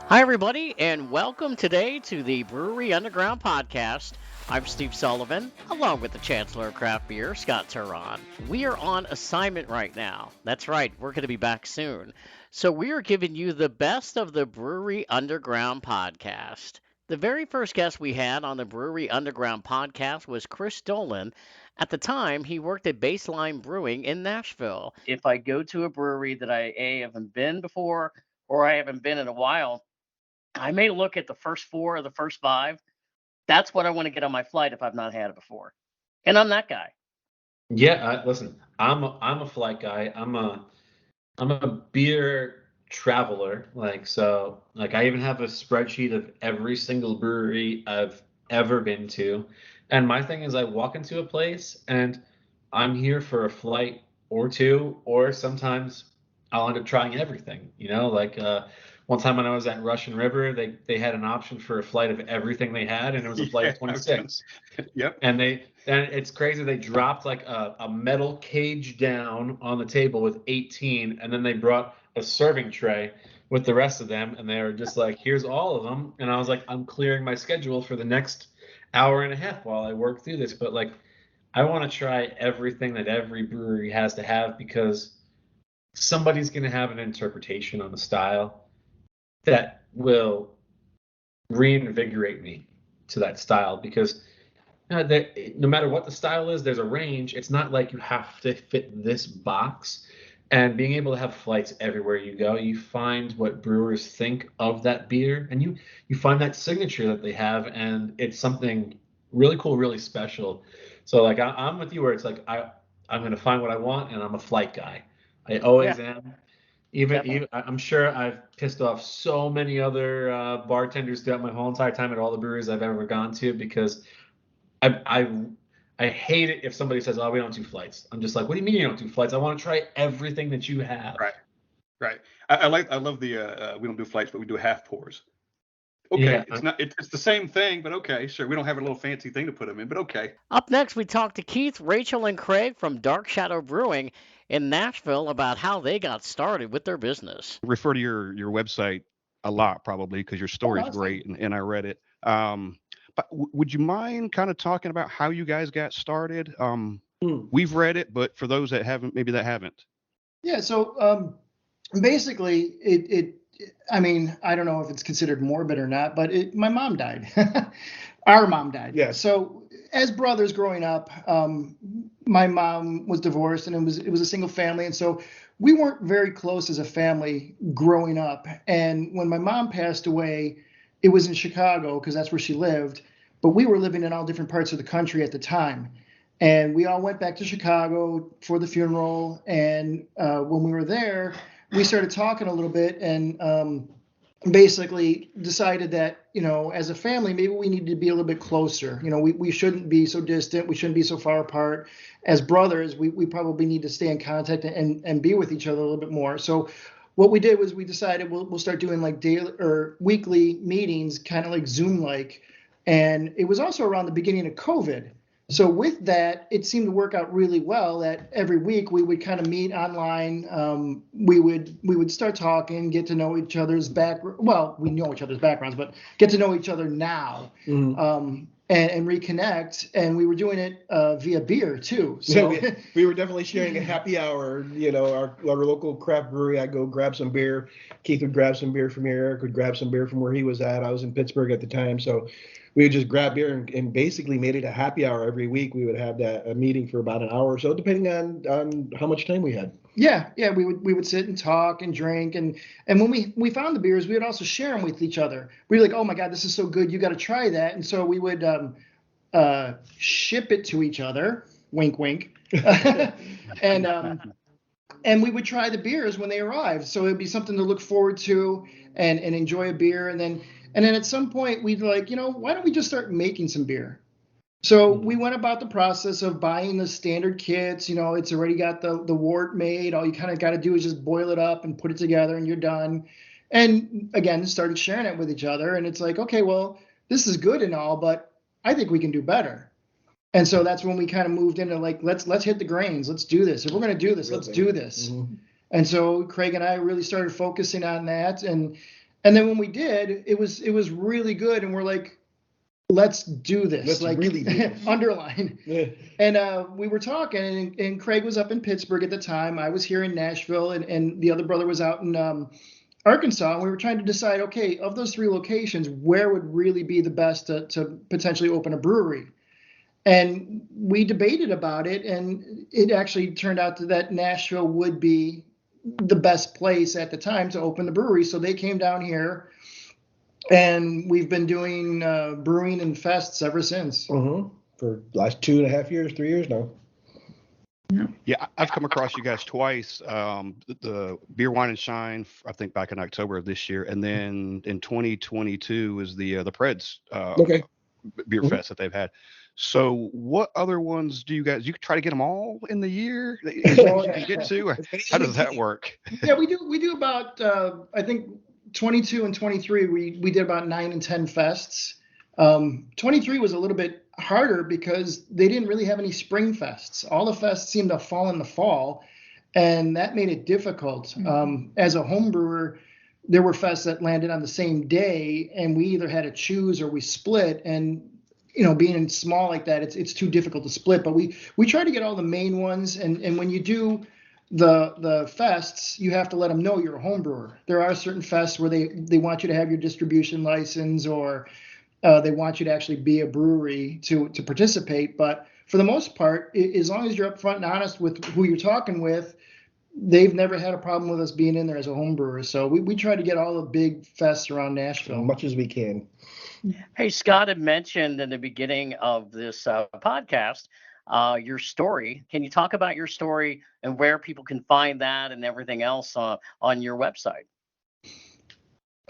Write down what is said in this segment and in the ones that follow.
Hi, everybody, and welcome today to the Brewery Underground podcast. I'm Steve Sullivan, along with the Chancellor of Craft Beer, Scott Turon. We are on assignment right now. That's right, we're going to be back soon. So, we are giving you the best of the Brewery Underground podcast. The very first guest we had on the Brewery Underground podcast was Chris Dolan. At the time, he worked at Baseline Brewing in Nashville. If I go to a brewery that I A, haven't been before or I haven't been in a while, I may look at the first four or the first five. That's what I want to get on my flight if I've not had it before. And I'm that guy. Yeah, listen, I'm a flight guy. I'm a beer traveler. Like I even have a spreadsheet of every single brewery I've ever been to. And my thing is I walk into a place and I'm here for a flight or two, or sometimes I'll end up trying everything. One time when I was at Russian River, they had an option for a flight of everything they had, and it was a flight of 26. Yep. And it's crazy. They dropped like a metal cage down on the table with 18, and then they brought a serving tray with the rest of them, and they were just like, "Here's all of them." And I was like, "I'm clearing my schedule for the next hour and a half while I work through this." But like, I want to try everything that every brewery has to have because somebody's going to have an interpretation on the style that will reinvigorate me to that style because no matter what the style is, there's a range. It's not like you have to fit this box. And being able to have flights everywhere you go, you find what brewers think of that beer, and you find that signature that they have, and it's something really cool, really special. So like I'm with you where it's like I'm gonna find what I want, and I'm a flight guy. I always am. I'm sure I've pissed off so many other bartenders throughout my whole entire time at all the breweries I've ever gone to because I hate it if somebody says, "Oh, we don't do flights." I'm just like, "What do you mean you don't do flights? I want to try everything that you have." Right. I love the we don't do flights, but we do half pours. Okay, Yeah. it's the same thing, but okay, sure. We don't have a little fancy thing to put them in, but okay. Up next, we talk to Keith, Rachel, and Craig from Dark Shadow Brewing in Nashville about how they got started with their business. Refer to your website a lot probably because your story is great and I read it. But would you mind kind of talking about how you guys got started? We've read it, but for those that haven't, maybe that haven't. Yeah. So basically, I mean, I don't know if it's considered morbid or not, but my mom died. Our mom died. Yeah. So as brothers growing up, my mom was divorced and it was a single family, and so we weren't very close as a family growing up. And when my mom passed away, it was in Chicago because that's where she lived, but we were living in all different parts of the country at the time. And we all went back to Chicago for the funeral. And when we were there, we started talking a little bit and basically decided that, as a family, maybe we needed to be a little bit closer. We shouldn't be so distant. We shouldn't be so far apart. As brothers, we probably need to stay in contact and be with each other a little bit more. So what we did was we decided we'll start doing like daily or weekly meetings, kind of like Zoom-like. And it was also around the beginning of COVID. So with that, it seemed to work out really well that every week we would kind of meet online. We would start talking, get to know each other's well, we know each other's backgrounds, but get to know each other now, and reconnect. And we were doing it via beer too. So we were definitely sharing a happy hour. Our local craft brewery. I'd go grab some beer. Keith would grab some beer from here. Eric would grab some beer from where he was at. I was in Pittsburgh at the time, so we would just grab beer and basically made it a happy hour every week. We would have a meeting for about an hour or so, depending on how much time we had. Yeah, we would sit and talk and drink, and when we found the beers, we would also share them with each other. We were like, "Oh my God, this is so good! You got to try that!" And so we would ship it to each other, wink, wink, and we would try the beers when they arrived. So it'd be something to look forward to and enjoy a beer, and then at some point we'd like, why don't we just start making some beer? So we went about the process of buying the standard kits. It's already got the wort made. All you kind of got to do is just boil it up and put it together and you're done. And again, started sharing it with each other. And it's like, okay, well, this is good and all, but I think we can do better. And so that's when we kind of moved into like, let's hit the grains. Let's do this. If we're going to do this, let's do this. Mm-hmm. And so Craig and I really started focusing on that. And And then when we did, it was really good, and we're like, let's do this. Let's like really do this. Underline. Yeah. And we were talking, and Craig was up in Pittsburgh at the time. I was here in Nashville, and the other brother was out in Arkansas. And we were trying to decide, okay, of those 3 locations, where would really be the best to potentially open a brewery? And we debated about it, and it actually turned out that Nashville would be the best place at the time to open the brewery. So they came down here, and we've been doing brewing and fests ever since. For the last 2.5 years, 3 years now. Yeah, I've come across you guys twice. The Beer, Wine, and Shine, I think back in October of this year, and then in 2022 is the Preds Okay. beer fest that they've had. So, what other ones do you guys? You try to get them all in the year that you can get to? How does that work? Yeah, we do about I think 22 and 23 we did about 9 and 10 fests. 23 was a little bit harder because they didn't really have any spring fests. All the fests seemed to fall in the fall, and that made it difficult. As a home brewer, there were fests that landed on the same day, and we either had to choose or we split. And being small like that, it's too difficult to split. But we try to get all the main ones, and when you do the fests, you have to let them know you're a home brewer. There are certain fests where they want you to have your distribution license, or they want you to actually be a brewery to participate. But for the most part, as long as you're upfront and honest with who you're talking with, they've never had a problem with us being in there as a home brewer. So we try to get all the big fests around Nashville. As much as we can. Hey, Scott had mentioned in the beginning of this podcast your story. Can you talk about your story and where people can find that and everything else on your website?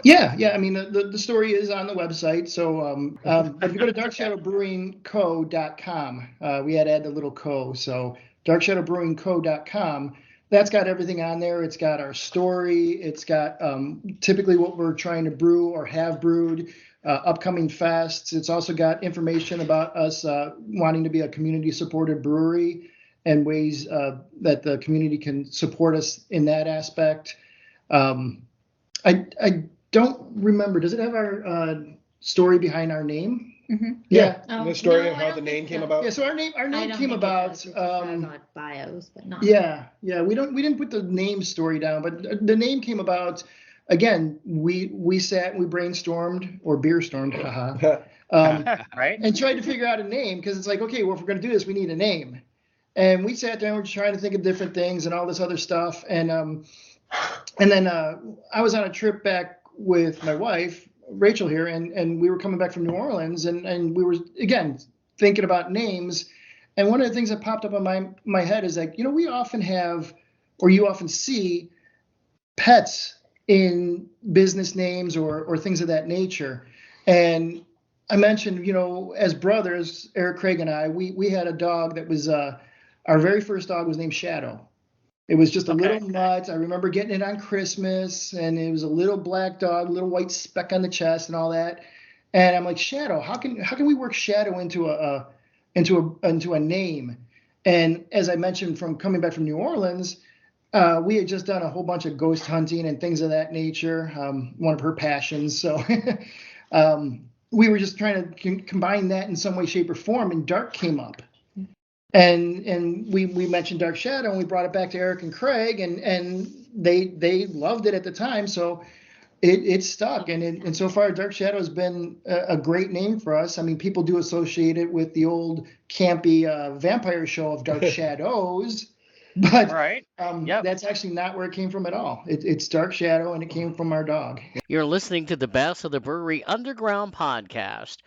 Yeah. I mean, the story is on the website. So if you go to darkshadowbrewingco.com, we had to add the little co. So darkshadowbrewingco.com, that's got everything on there. It's got our story. It's got typically what we're trying to brew or have brewed, upcoming fests. It's also got information about us wanting to be a community-supported brewery and ways that the community can support us in that aspect. I don't remember. Does it have our story behind our name? Mm-hmm. Yeah. The story of how the name came about. Yeah. So our name came about. Bios, but not. Yeah. We didn't put the name story down, but the name came about. Again, we sat and we brainstormed or beer stormed, Right. and tried to figure out a name, because it's like, okay, well, if we're going to do this, we need a name. And we sat down, we're trying to think of different things and all this other stuff. And then I was on a trip back with my wife, Rachel here, and we were coming back from New Orleans, and we were, again, thinking about names. And one of the things that popped up on my head is like, we often have, or you often see, pets in business names or things of that nature. And I mentioned, as brothers, Eric, Craig, and I, we had a dog that was, our very first dog was named Shadow. It was just a little nut. I remember getting it on Christmas, and it was a little black dog, little white speck on the chest and all that. And I'm like, Shadow, how can we work Shadow into a name? And as I mentioned, from coming back from New Orleans, we had just done a whole bunch of ghost hunting and things of that nature, one of her passions. So we were just trying to combine that in some way, shape, or form, and Dark came up. And we mentioned Dark Shadow, and we brought it back to Eric and Craig, and they loved it at the time. So it stuck. And so far, Dark Shadow has been a great name for us. I mean, people do associate it with the old campy vampire show of Dark Shadows. But right. That's actually not where it came from at all. It's Dark Shadow, and it came from our dog. You're listening to the Best of the Brewery Underground podcast.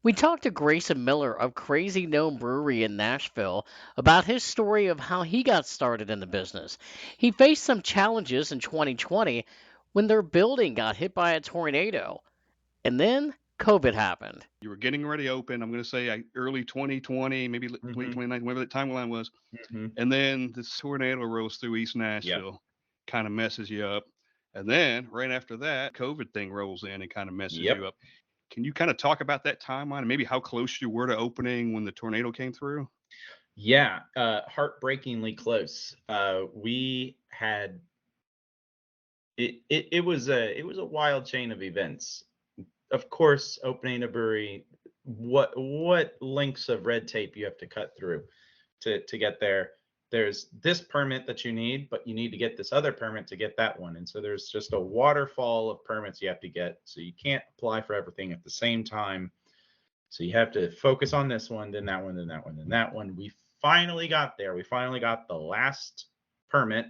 We talked to Grayson Miller of Crazy Gnome Brewery in Nashville about his story of how he got started in the business. He faced some challenges in 2020 when their building got hit by a tornado. And then COVID happened. You were getting ready to open, I'm going to say early 2020, maybe late 2019, whatever the timeline was. And then this tornado rolls through East Nashville, kind of messes you up. And then right after that, COVID thing rolls in and kind of messes you up. Can you kind of talk about that timeline and maybe how close you were to opening when the tornado came through? Yeah, heartbreakingly close. We had it was a wild chain of events. Of course, opening a brewery, what links of red tape you have to cut through to get there. There's this permit that you need, but you need to get this other permit to get that one. And so there's just a waterfall of permits you have to get. So you can't apply for everything at the same time. So you have to focus on this one, then that one, then that one, then that one. We finally got there. We finally got the last permit.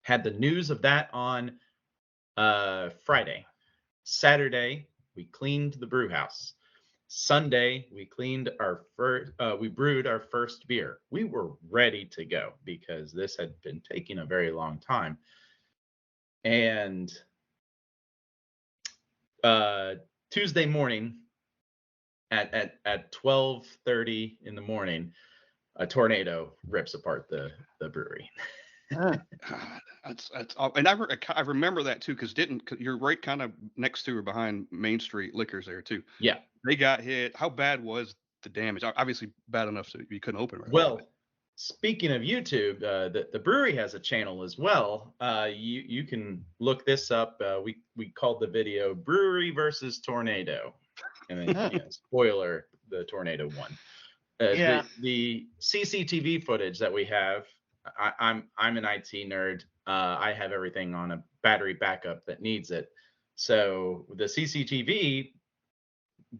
Had the news of that on Friday. Saturday, we cleaned the brew house. Sunday, we cleaned our first, we brewed our first beer. We were ready to go because this had been taking a very long time. And Tuesday morning at 12:30 in the morning, a tornado rips apart the brewery. God, that's and I remember that too, because you're right kind of next to or behind Main Street Liquors there too. Yeah. They got hit. How bad was the damage? Obviously bad enough so you couldn't open it. Well, speaking of YouTube, the brewery has a channel as well. You can look this up. We called the video "Brewery versus Tornado," and then spoiler, the tornado won. The CCTV footage that we have. I'm an IT nerd. I have everything on a battery backup that needs it. So the CCTV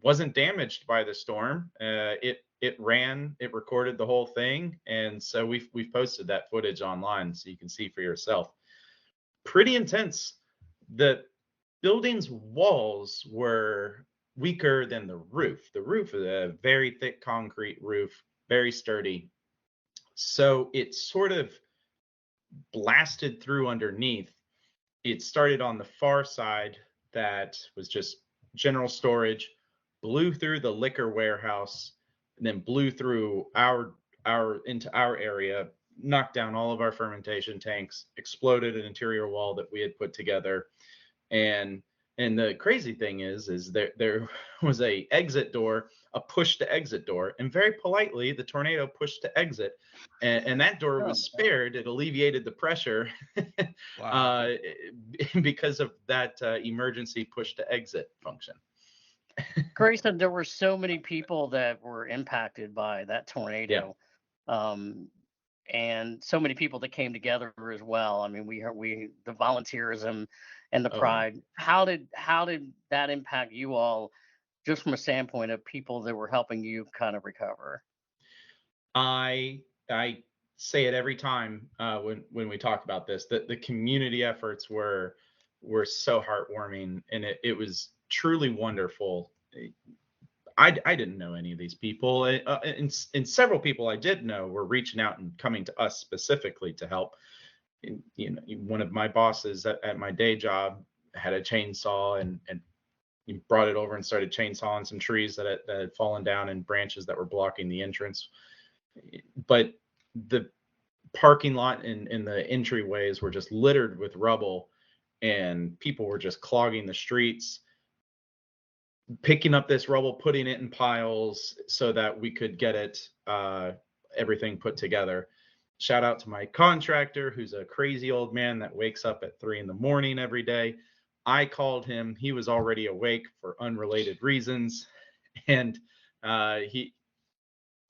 wasn't damaged by the storm. It ran, it recorded the whole thing, and so we've posted that footage online so you can see for yourself. Pretty intense. The building's walls were weaker than the roof. The roof is a very thick concrete roof, very sturdy. So it sort of blasted through underneath. It started on the far side that was just general storage, blew through the liquor warehouse, and then blew through into our area, knocked down all of our fermentation tanks, exploded an interior wall that we had put together. And the crazy thing is there was a exit door, a push to exit door, and very politely the tornado pushed to exit, and that door was spared. It alleviated the pressure because of that emergency push to exit function. Grayson, there were so many people that were impacted by that tornado, and so many people that came together as well. I mean, the volunteerism and the pride. How did that impact you all, just from a standpoint of people that were helping you kind of recover? I say it every time when we talk about this, that the community efforts were so heartwarming, and it was truly wonderful. I didn't know any of these people, and several people I did know were reaching out and coming to us specifically to help. One of my bosses at my day job had a chainsaw and he brought it over and started chainsawing some trees that had fallen down and branches that were blocking the entrance. But the parking lot and the entryways were just littered with rubble, and people were just clogging the streets, picking up this rubble, putting it in piles so that we could get it everything put together. Shout out to my contractor, who's a crazy old man that wakes up at 3 a.m. every day. I called him. He was already awake for unrelated reasons. And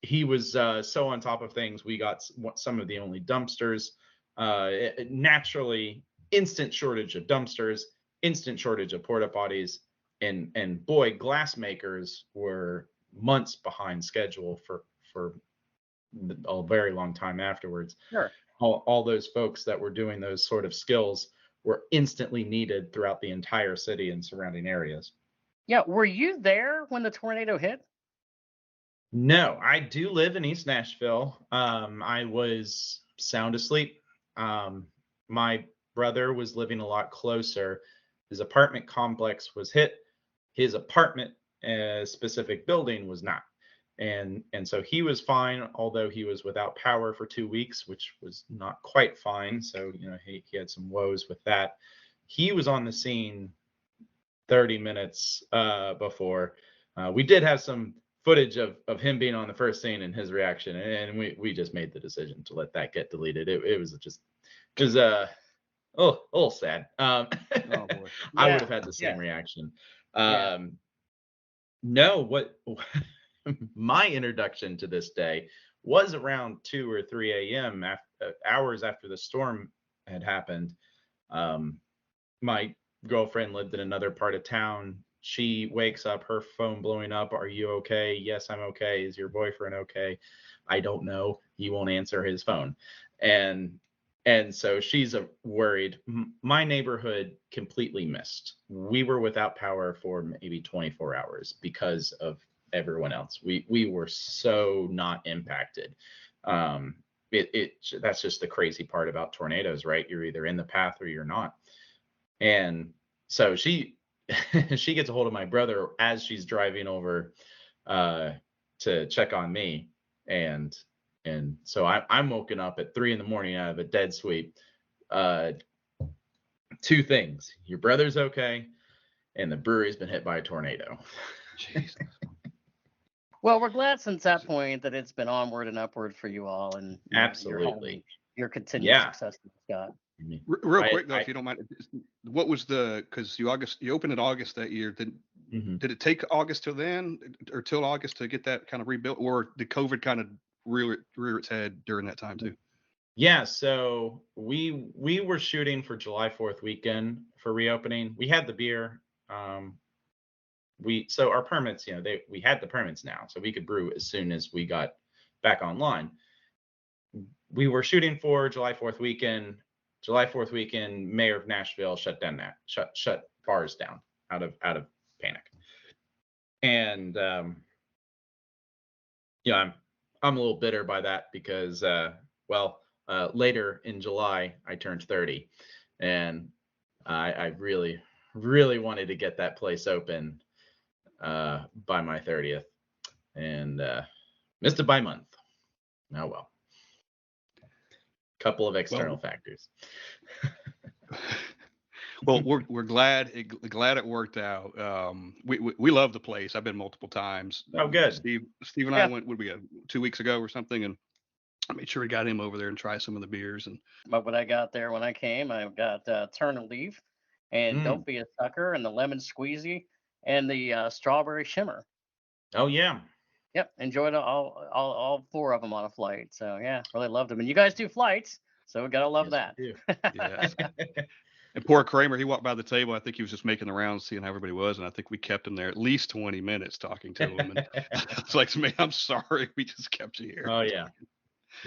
he was so on top of things. We got some of the only dumpsters. Naturally, instant shortage of dumpsters, instant shortage of porta potties. And boy, glass makers were months behind schedule for a very long time afterwards. Sure. All those folks that were doing those sort of skills were instantly needed throughout the entire city and surrounding areas. Yeah. Were you there when the tornado hit? No, I do live in East Nashville. I was sound asleep. My brother was living a lot closer. His apartment complex was hit. His apartment specific building was not. And so he was fine, although he was without power for 2 weeks, which was not quite fine. So, he had some woes with that. He was on the scene 30 minutes before. We did have some footage of him being on the first scene and his reaction, and we just made the decision to let that get deleted. It was Oh, a little sad. Oh boy. I would Yeah, have had the same yeah, reaction. yeah. No, what my introduction to this day was around 2 or 3 a.m. Hours after the storm had happened. Um, my girlfriend lived in another part of town. She wakes up, her phone blowing up. Are you okay? Yes, I'm okay. Is your boyfriend okay? I don't know. He won't answer his phone. And so she's worried. My neighborhood completely missed. We were without power for maybe 24 hours because of everyone else. We were so not impacted. Um, that's just the crazy part about tornadoes, right? You're either in the path or you're not. And so she she gets a hold of my brother as she's driving over to check on me, and so I'm woken up at 3 a.m. out of a dead sleep. Uh, Two things: your brother's okay, and the brewery's been hit by a tornado. Jesus. Well, we're glad since that point that it's been onward and upward for you all, and you're having Absolutely, your continued yeah. success, Scott. Real I, quick though, I if you don't mind, what was because you opened in August that year? mhm. Did it take August till then, or till August to get that kind of rebuilt, or did COVID kind of rear its head during that time too? Yeah, so we were shooting for July 4th weekend for reopening. We had the beer. So our permits, we had the permits now, so we could brew as soon as we got back online. We were shooting for July 4th weekend. July 4th weekend, mayor of Nashville shut bars down out of panic. And I'm a little bitter by that because later in July I turned 30, and I really really wanted to get that place open by my 30th, and missed it by a month. Oh well. Couple of external factors. Well, we're glad it worked out. We love the place. I've been multiple times. Oh, good. Steve and I went, would we 2 weeks ago or something, and I made sure we got him over there and try some of the beers. And But when I got there, when I came, I got Turn a Leaf, and Don't Be a Sucker, and the Lemon Squeezy, and the Strawberry Shimmer. Oh yeah. Yep, enjoyed all four of them on a flight. So yeah, really loved them. And you guys do flights, so we gotta love that. yes. And poor Kramer, he walked by the table. I think he was just making the rounds, seeing how everybody was, and I think we kept him there at least 20 minutes talking to him. And it's like, man, I'm sorry, we just kept you here. Oh yeah.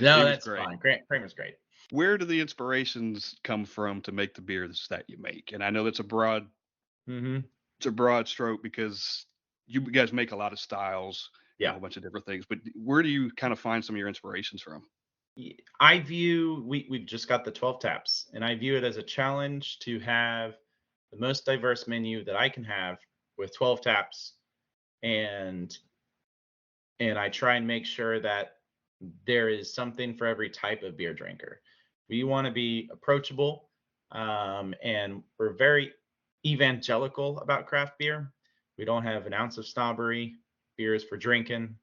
No, that's great. fine. Kramer's great. Where do the inspirations come from to make the beers that you make? And I know that's a broad, it's a broad stroke because you guys make a lot of styles, yeah, a whole bunch of different things. But where do you kind of find some of your inspirations from? I view we've just got the 12 taps, and I view it as a challenge to have the most diverse menu that I can have with 12 taps, and I try and make sure that there is something for every type of beer drinker. We want to be approachable, and we're very evangelical about craft beer. We don't have an ounce of snobbery. Beer is for drinking.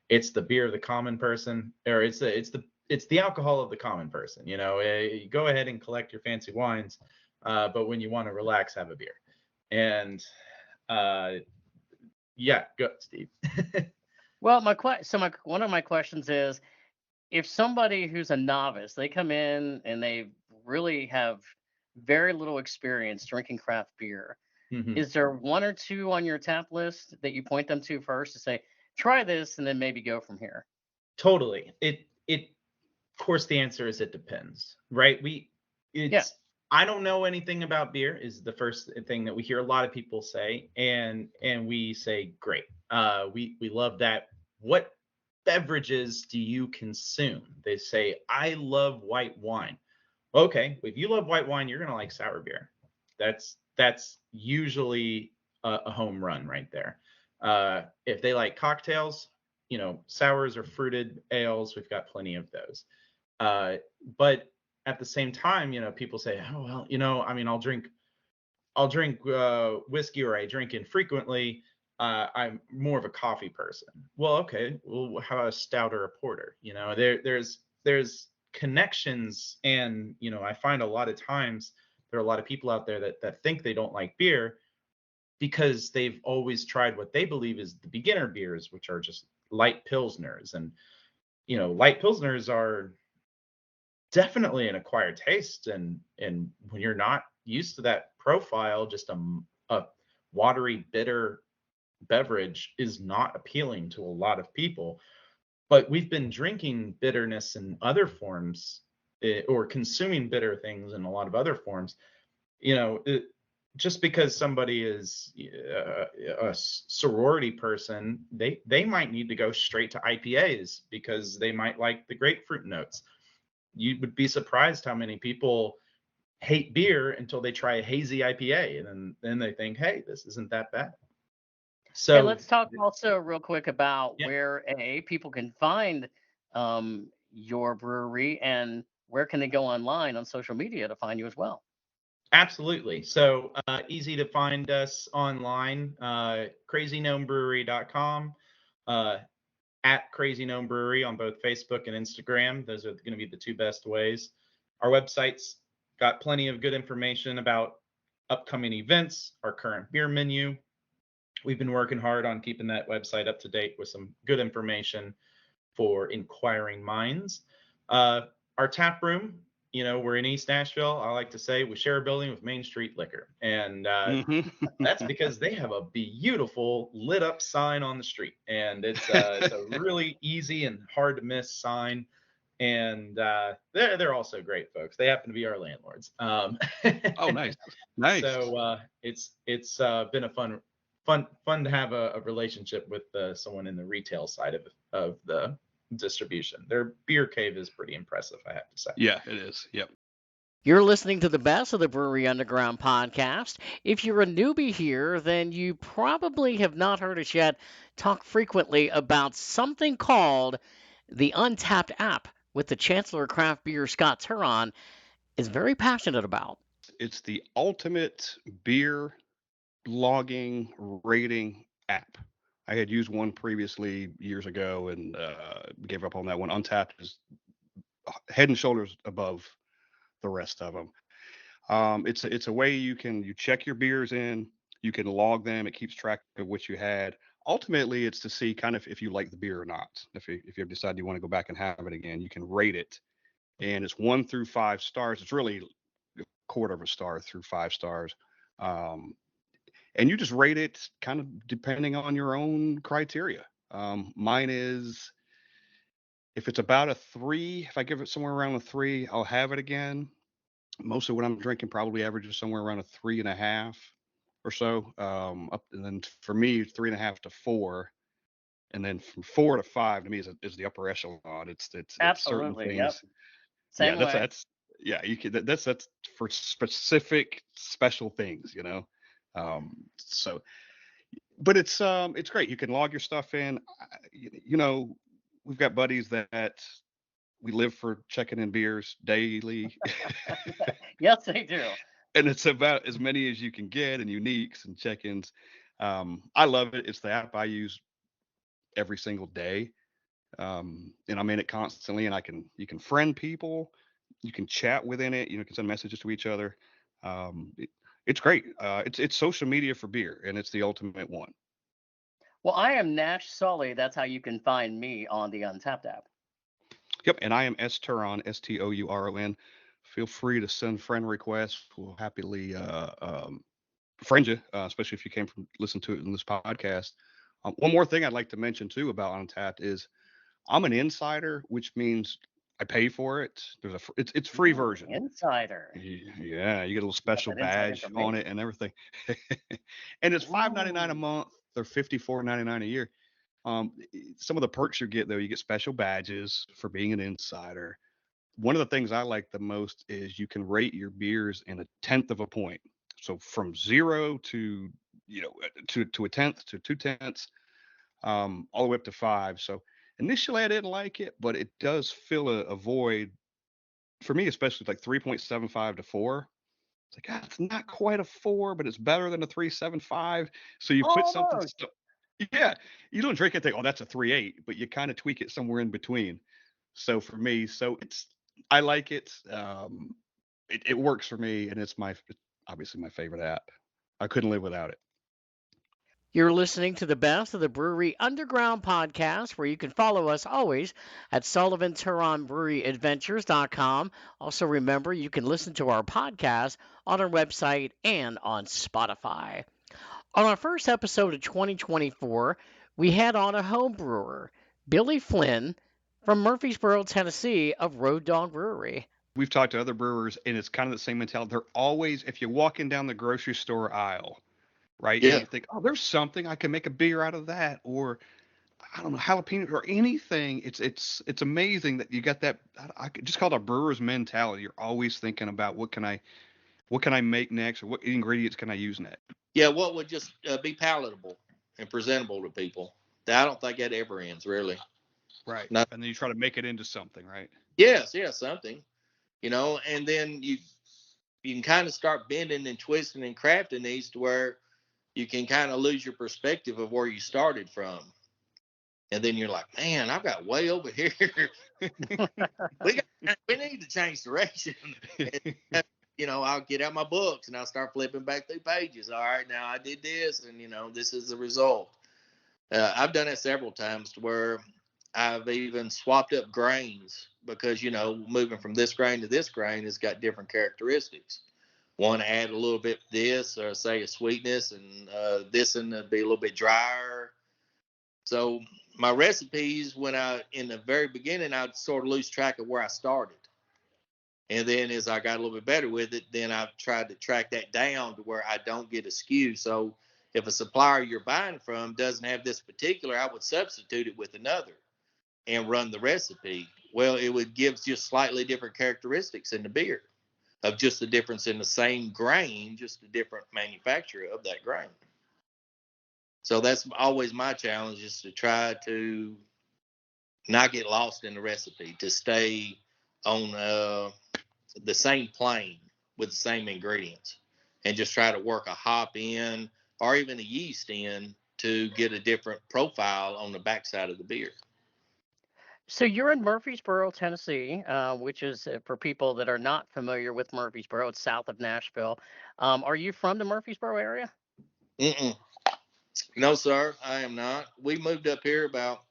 It's the beer of the common person, or it's the alcohol of the common person. You go ahead and collect your fancy wines, but when you want to relax, have a beer. And yeah, go, Steve. Well, one of my questions is, if somebody who's a novice, they come in and they really have very little experience drinking craft beer, is there one or two on your tap list that you point them to first to say, try this, and then maybe go from here? Totally. Of course, the answer is it depends, right? I don't know anything about beer is the first thing that we hear a lot of people say, and we say, great. We love that. What beverages do you consume? They say, I love white wine. Okay, if you love white wine, you're gonna like sour beer. That's usually a home run right there. If they like cocktails, sours or fruited ales, we've got plenty of those. But at the same time, people say, oh well, I'll drink whiskey, or I drink infrequently. I'm more of a coffee person. Well, okay. Well, how about a stout or a porter? There's connections. And, I find a lot of times there are a lot of people out there that think they don't like beer because they've always tried what they believe is the beginner beers, which are just light pilsners. And, light pilsners are definitely an acquired taste. And when you're not used to that profile, just a watery, bitter beverage is not appealing to a lot of people. But we've been drinking bitterness in other forms, or consuming bitter things in a lot of other forms. Just because somebody is a sorority person, they might need to go straight to IPAs because they might like the grapefruit notes. You would be surprised how many people hate beer until they try a hazy IPA, and then they think, hey, this isn't that bad. So Hey, let's talk also real quick about Yeah. where people can find your brewery, and where can they go online on social media to find you as well. Absolutely. So easy to find us online, crazyknombrewery.com, at Crazy Gnome Brewery on both Facebook and Instagram. Those are going to be the two best ways. Our website's got plenty of good information about upcoming events, our current beer menu. We've been working hard on keeping that website up to date with some good information for inquiring minds. Our tap room, we're in East Nashville. I like to say we share a building with Main Street Liquor. And that's because they have a beautiful lit up sign on the street. And it's a really easy and hard to miss sign. And they're also great folks. They happen to be our landlords. Oh, nice. So it's been a fun to have a relationship with someone in the retail side of the distribution. Their beer cave is pretty impressive, I have to say. Yeah, it is. Yep. You're listening to the best of the Brewery Underground podcast. If you're a newbie here, then you probably have not heard us yet talk frequently about something called the Untappd app, with the Chancellor Craft Beer Scott Turon is very passionate about. It's the ultimate beer logging rating app. I had used one previously years ago and gave up on that one. Untappd is head and shoulders above the rest of them. It's a way you check your beers in, you can log them. It keeps track of what you had. Ultimately, it's to see kind of if you like the beer or not. If you decide you want to go back and have it again, you can rate it, and it's 1 through 5 stars. It's really a quarter of a star through 5 stars. And you just rate it kind of depending on your own criteria. Mine is, if it's about a 3, if I give it somewhere around a 3, I'll have it again. Most of what I'm drinking probably averages somewhere around a 3.5 or so. And then for me, 3.5 to 4, and then from 4 to 5 to me is the upper echelon. It's Absolutely, certain yep. things. Same way. That's that's for specific special things, So, but it's great. You can log your stuff in. We've got buddies that we live for checking in beers daily. Yes, they do. And it's about as many as you can get, and uniques and check-ins. I love it. It's the app I use every single day. And I'm in it constantly, and you can friend people, you can chat within it, you can send messages to each other. It's great. It's social media for beer, and it's the ultimate one. Well, I am Nash Sully. That's how you can find me on the Untappd app. Yep, and I am S Turon, STOURON. Feel free to send friend requests. We'll happily friend you, especially if you came from listen to it in this podcast. One more thing I'd like to mention too about Untappd is I'm an insider, which means I pay for it. It's free version. Insider. Yeah, you get a little special badge on it and everything. And it's $5.99 a month or $54.99 a year. Some of the perks you get though, you get special badges for being an insider. One of the things I like the most is you can rate your beers in 1/10 of a point. So from 0 to to 1/10 to 2/10, all the way up to 5. So initially I didn't like it, but it does fill a void for me, especially like 3.75 to 4. It's like, it's not quite a 4, but it's better than a 3.75. So you put something. Yeah, you don't drink it, think, oh, that's a 3.8, but you kind of tweak it somewhere in between. So for me, I like it. It works for me, and it's obviously my favorite app. I couldn't live without it. You're listening to the best of the Brewery Underground podcast, where you can follow us always at SullivanTuronBreweryAdventures.com. Also, remember, you can listen to our podcast on our website and on Spotify. On our first episode of 2024, we had on a home brewer, Billy Flynn from Murfreesboro, Tennessee, of Road Dog Brewery. We've talked to other brewers, and it's kind of the same mentality. They're always, if you're walking down the grocery store aisle, right? Yeah. And you think, oh, there's something I can make a beer out of that, or I don't know, jalapeno or anything. It's amazing that you got that. I could just call it a brewer's mentality. You're always thinking about what can I make next, or what ingredients can I use next. Yeah, what would just be palatable and presentable to people. I don't think that ever ends, really. Right. Not, and then you try to make it into something, right? Yes, something. And then you can kind of start bending and twisting and crafting these to where you can kind of lose your perspective of where you started from. And then you're like, man, I've got way over here. we need to change direction. And, I'll get out my books and I'll start flipping back through pages. All right, now I did this, and this is the result. I've done it several times to where I've even swapped up grains because moving from this grain to this grain has got different characteristics. One add a little bit this, or say a sweetness, and this and be a little bit drier. So my recipes, in the very beginning, I'd sort of lose track of where I started. And then as I got a little bit better with it, then I've tried to track that down to where I don't get askew. So if a supplier you're buying from doesn't have this particular, I would substitute it with another and run the recipe. Well, it would give just slightly different characteristics in the beer of just the difference in the same grain, just a different manufacturer of that grain. So that's always my challenge, is to try to not get lost in the recipe, to stay on the same plane with the same ingredients, and just try to work a hop in or even a yeast in to get a different profile on the backside of the beer. So you're in Murfreesboro, Tennessee, which is, for people that are not familiar with Murfreesboro, it's south of Nashville. Are you from the Murfreesboro area? Mm-mm. No, sir, I am not. We moved up here about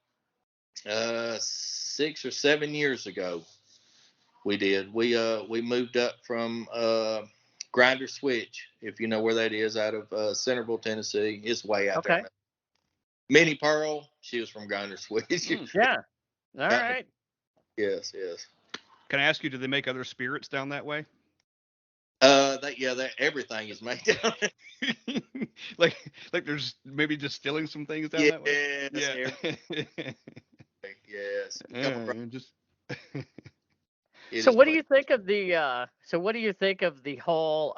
6 or 7 years ago. We did. We moved up from Grinder Switch, if you know where that is, out of Centerville, Tennessee. It's way out there. Minnie Pearl, she was from Grinder Switch. Yeah. All right. Yes. Can I ask you, do they make other spirits down that way? Everything is made down there. like there's maybe distilling some things down that way. Yes. So what do you think of the whole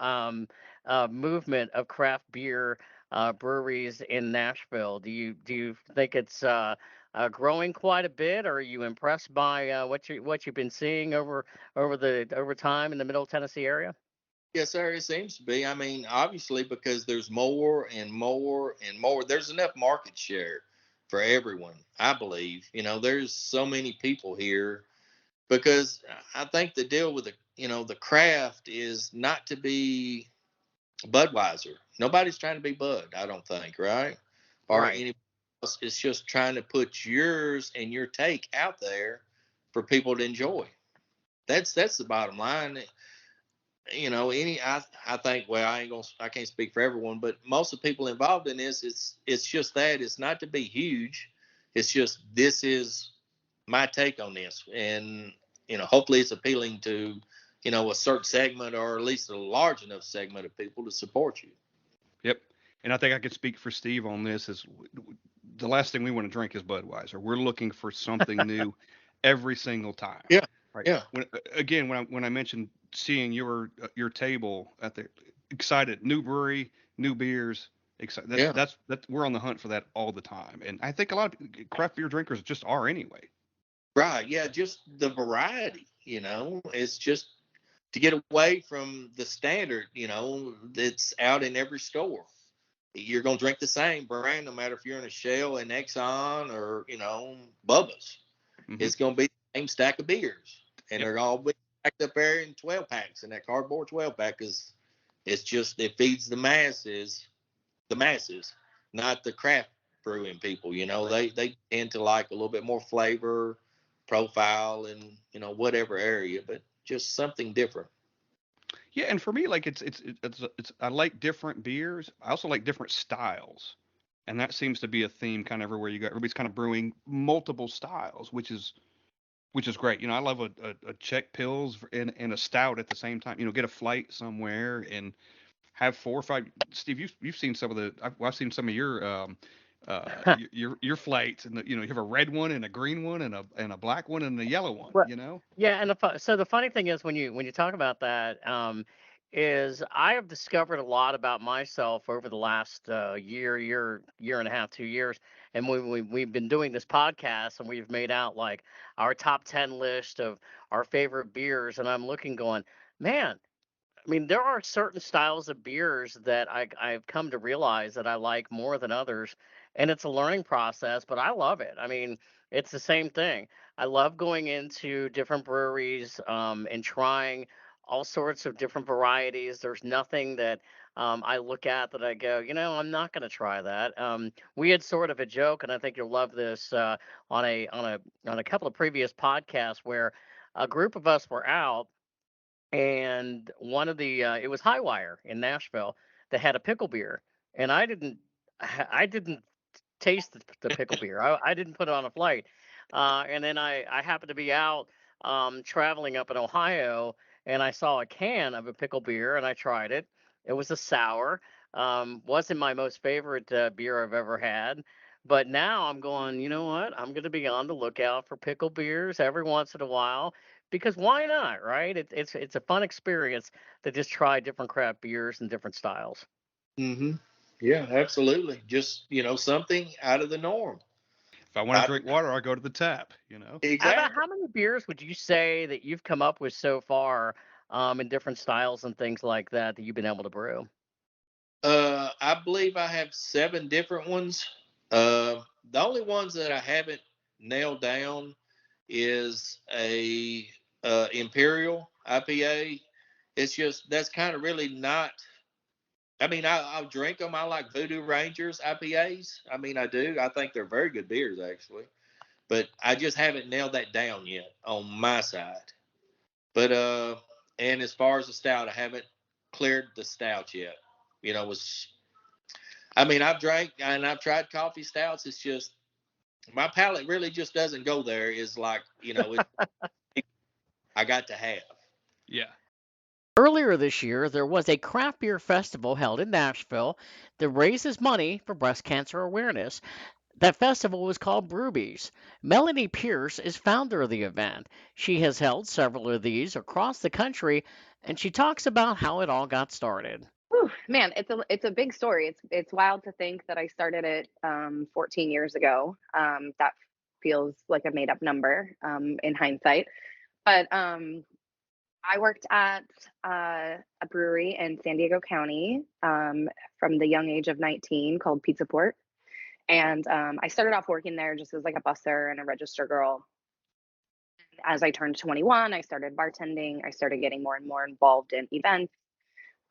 movement of craft beer breweries in Nashville? Do you think it's growing quite a bit, or are you impressed by what you've been seeing over time in the Middle Tennessee area? Yes, sir. It seems to be. I mean, obviously, because there's more and more and more. There's enough market share for everyone, I believe. There's so many people here, because I think the deal with the craft is not to be Budweiser. Nobody's trying to be Bud, I don't think, right? Or right. Anybody else. It's just trying to put yours and your take out there for people to enjoy. That's the bottom line. I think, well, I can't speak for everyone, but most of the people involved in this, it's just that it's not to be huge. It's just, this is my take on this. And, hopefully it's appealing to, a certain segment, or at least a large enough segment of people to support you. Yep. And I think I could speak for Steve on this. Is the last thing we want to drink is Budweiser. We're looking for something new every single time. Yeah. Right. Yeah. When I mentioned seeing your table at the excited, new brewery, new beers, excited. That's we're on the hunt for that all the time. And I think a lot of craft beer drinkers just are anyway. Right. Yeah. Just the variety, it's just to get away from the standard, that's out in every store. You're going to drink the same brand, no matter if you're in a Shell and Exxon or, Bubba's. Mm-hmm. It's going to be the same stack of beers, and they're all packed up there in 12 packs, and that cardboard 12 pack it's just it feeds the masses, not the craft brewing people. You know, they tend to like a little bit more flavor profile in whatever area, but just something different. Yeah, and for me, like it's I like different beers. I also like different styles, and that seems to be a theme kind of everywhere you go. Everybody's kind of brewing multiple styles, which is great. You know, I love a Czech Pils and a stout at the same time. You know, get a flight somewhere and have 4 or 5. Steve, you've seen some of the. I've seen some of your your flights, and you know, you have a red one and a green one and a black one and a yellow one. Well, You know. yeah, and so the funny thing is when you talk about that, is I have discovered a lot about myself over the last year and a half, 2 years, and we've been doing this podcast, and we've made out like our top 10 list of our favorite beers, and I'm looking, going, man. I mean, there are certain styles of beers that I've come to realize that I like more than others, and it's a learning process, but I love it. I mean, it's the same thing. I love going into different breweries, and trying all sorts of different varieties. There's nothing that I look at that I go, I'm not going to try that. We had sort of a joke, and I think you'll love this, on a couple of previous podcasts where a group of us were out, and one of the it was Highwire in Nashville that had a pickle beer, and I didn't taste the pickle beer. I didn't put it on a flight, and then I happened to be out, traveling up in Ohio, and I saw a can of a pickle beer, and I tried it. It was a sour. Wasn't my most favorite beer I've ever had. But now I'm going, you know what? I'm going to be on the lookout for pickle beers every once in a while, because why not, right? It's a fun experience to just try different craft beers and different styles. Hmm. Yeah, absolutely. Just something out of the norm. If I want to drink water, I go to the tap. You know. Exactly. How many beers would you say that you've come up with so far, in different styles and things like that you've been able to brew? I believe I have 7 different ones. The only ones that I haven't nailed down is a Imperial IPA. It's just that's kind of really not. I mean, I'll drink them. I like Voodoo Rangers IPAs. I mean, I do. I think they're very good beers, actually. But I just haven't nailed that down yet on my side. But and as far as the stout, I haven't cleared the stout yet. I mean, I've drank and I've tried coffee stouts. It's just my palate really just doesn't go there. Is like, I got to have. Yeah. Earlier this year, there was a craft beer festival held in Nashville that raises money for breast cancer awareness. That festival was called Brewbies. Melanie Pierce is founder of the event. She has held several of these across the country, and she talks about how it all got started. Whew, man, it's a big story. It's wild to think that I started it 14 years ago. That feels like a made up number in hindsight. But I worked at a brewery in San Diego County from the young age of 19 called Pizza Port. And I started off working there just as like a busser and a register girl. As I turned 21, I started bartending. I started getting more and more involved in events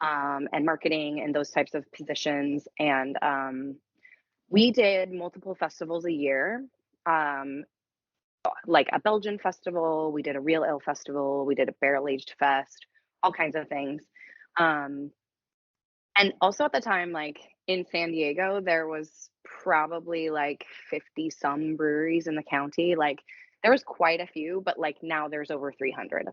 and marketing and those types of positions. And we did multiple festivals a year, like a Belgian festival. We did a real ale festival. We did a barrel aged fest, all kinds of things. And also at the time, like in San Diego, there was probably like 50 some breweries in the county. Like there was quite a few, but like now there's over 300.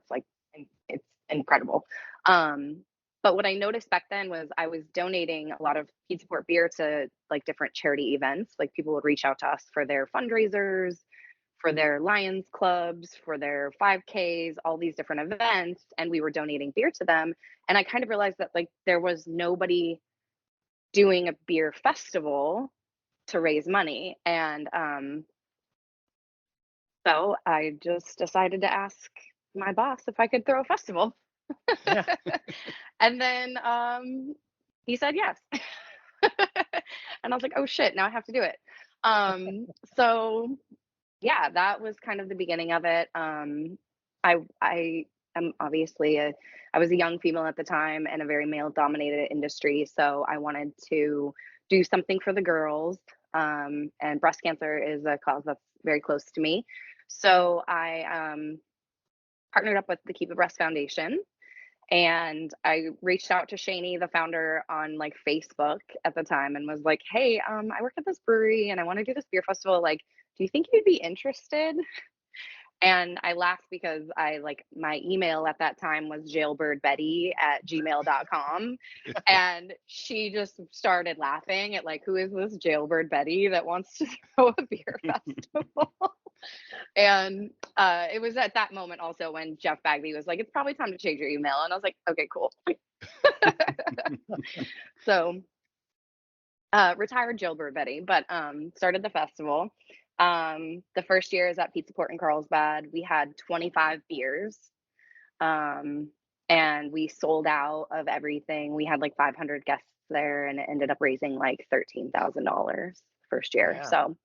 It's incredible. But what I noticed back then was I was donating a lot of Pizza Port beer to like different charity events. Like people would reach out to us for their fundraisers, for their Lions clubs, for their 5Ks, all these different events, and we were donating beer to them. And I kind of realized that like there was nobody doing a beer festival to raise money. And so I just decided to ask my boss if I could throw a festival. Yeah. And then he said yes. And I was like, oh shit, now I have to do it. So yeah, that was kind of the beginning of it. I am obviously I was a young female at the time in a very male dominated industry. So I wanted to do something for the girls. And breast cancer is a cause that's very close to me. So I partnered up with the Keep a Breast Foundation, and I reached out to Shani, the founder, on like Facebook at the time and was like, hey, I work at this brewery and I want to do this beer festival. Like, do you think you'd be interested? And I laughed because my email at that time was jailbirdbetty@gmail.com. And she just started laughing at like, who is this Jailbird Betty that wants to throw a beer festival? And it was at that moment also when Jeff Bagby was like, it's probably time to change your email. And I was like, okay, cool. So retired Jailbird Betty, but started the festival. The first year is at Pizza Port in Carlsbad. We had 25 beers. And we sold out of everything. We had like 500 guests there, and it ended up raising like $13,000 first year. Yeah. So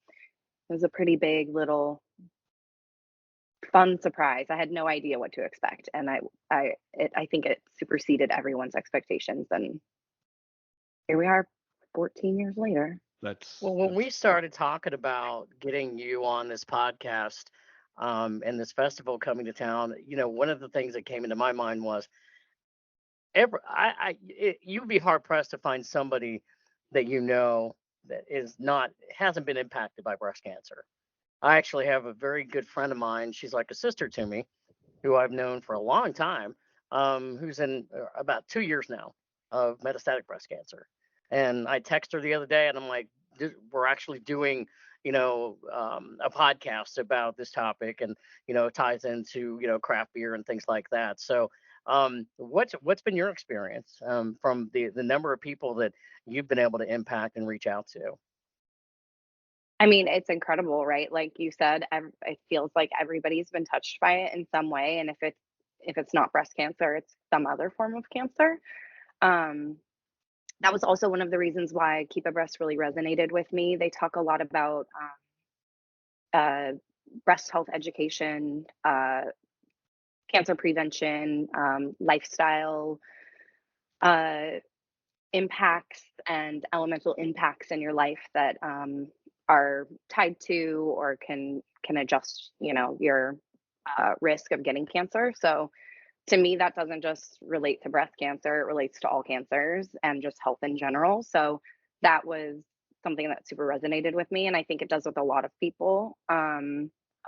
it was a pretty big little fun surprise. I had no idea what to expect, and I think it superseded everyone's expectations. And here we are, 14 years later. Well, when we started talking about getting you on this podcast and this festival coming to town, one of the things that came into my mind was you'd be hard pressed to find somebody that that hasn't been impacted by breast cancer. I actually have a very good friend of mine. She's like a sister to me, who I've known for a long time, who's in about 2 years now of metastatic breast cancer. And I text her the other day and I'm like, we're actually doing, a podcast about this topic, and, it ties into, craft beer and things like that. So what's been your experience from the number of people that you've been able to impact and reach out to? I mean, it's incredible, right? Like you said, it feels like everybody's been touched by it in some way. And if it's not breast cancer, it's some other form of cancer. That was also one of the reasons why Keep a Breast really resonated with me. They talk a lot about breast health education, cancer prevention, lifestyle impacts and elemental impacts in your life that are tied to or can adjust, your risk of getting cancer. So to me, that doesn't just relate to breast cancer, it relates to all cancers and just health in general. So that was something that super resonated with me. And I think it does with a lot of people. A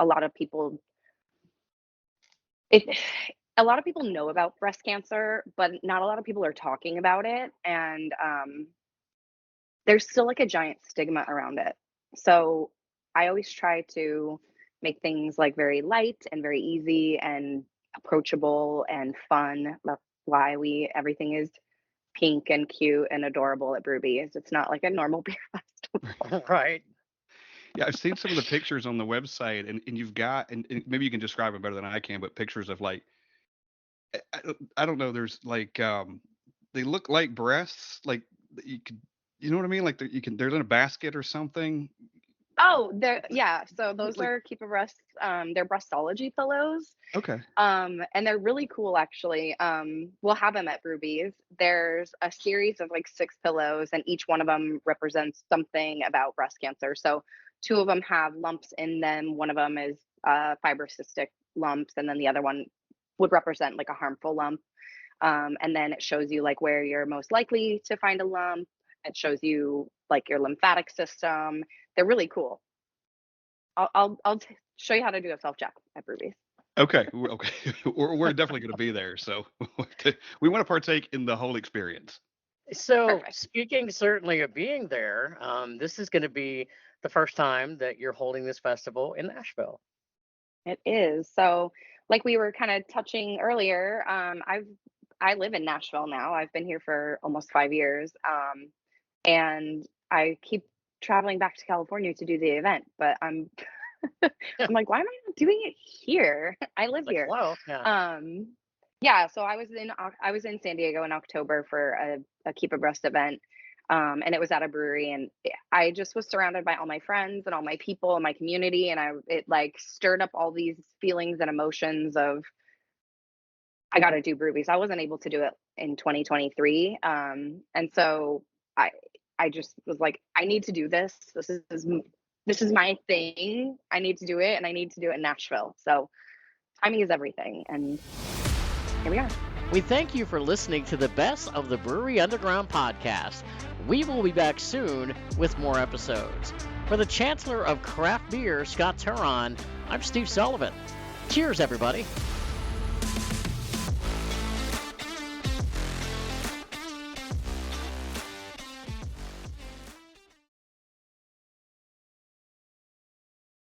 lot of people know about breast cancer, but not a lot of people are talking about it. And there's still like a giant stigma around it. So I always try to make things like very light and very easy and approachable and fun. That's why everything is pink and cute and adorable at Brewbies. It's not like a normal beer festival. Right. Yeah, I've seen some of the pictures on the website, and you've got, and maybe you can describe it better than I can, but pictures of like, I don't know, there's like, they look like breasts, like you could, you know what I mean? Like they're in a basket or something. Oh, so those are Keep a Breast, they're breastology pillows. Okay. And they're really cool, actually. We'll have them at Brewbies. There's a series of like 6 pillows, and each one of them represents something about breast cancer. So 2 of them have lumps in them. One of them is fibrocystic lumps, and then the other one would represent like a harmful lump. And then it shows you like where you're most likely to find a lump. It shows you like your lymphatic system. They're really cool. I'll show you how to do a self-check at Brewbies. Okay. We're definitely going to be there, so we want to partake in the whole experience. So Perfect. speaking certainly of being there, this is going to be the first time that you're holding this festival in Nashville. It is. So like we were kind of touching earlier, I live in Nashville now. I've been here for almost 5 years. And I keep traveling back to California to do the event, but I'm like, why am I not doing it here? I live here. Hello. Yeah. Yeah. So I was in San Diego in October for a Keep a Breast event. And it was at a brewery, and I just was surrounded by all my friends and all my people in my community. And it like stirred up all these feelings and emotions of I got to do Brew Beast. I wasn't able to do it in 2023. And so I just was like, I need to do this. This is my thing. I need to do it, and I need to do it in Nashville. So timing is everything. And here we are. We thank you for listening to the Best of the Brewery Underground podcast. We will be back soon with more episodes. For the Chancellor of Craft Beer, Scott Turon, I'm Steve Sullivan. Cheers, everybody.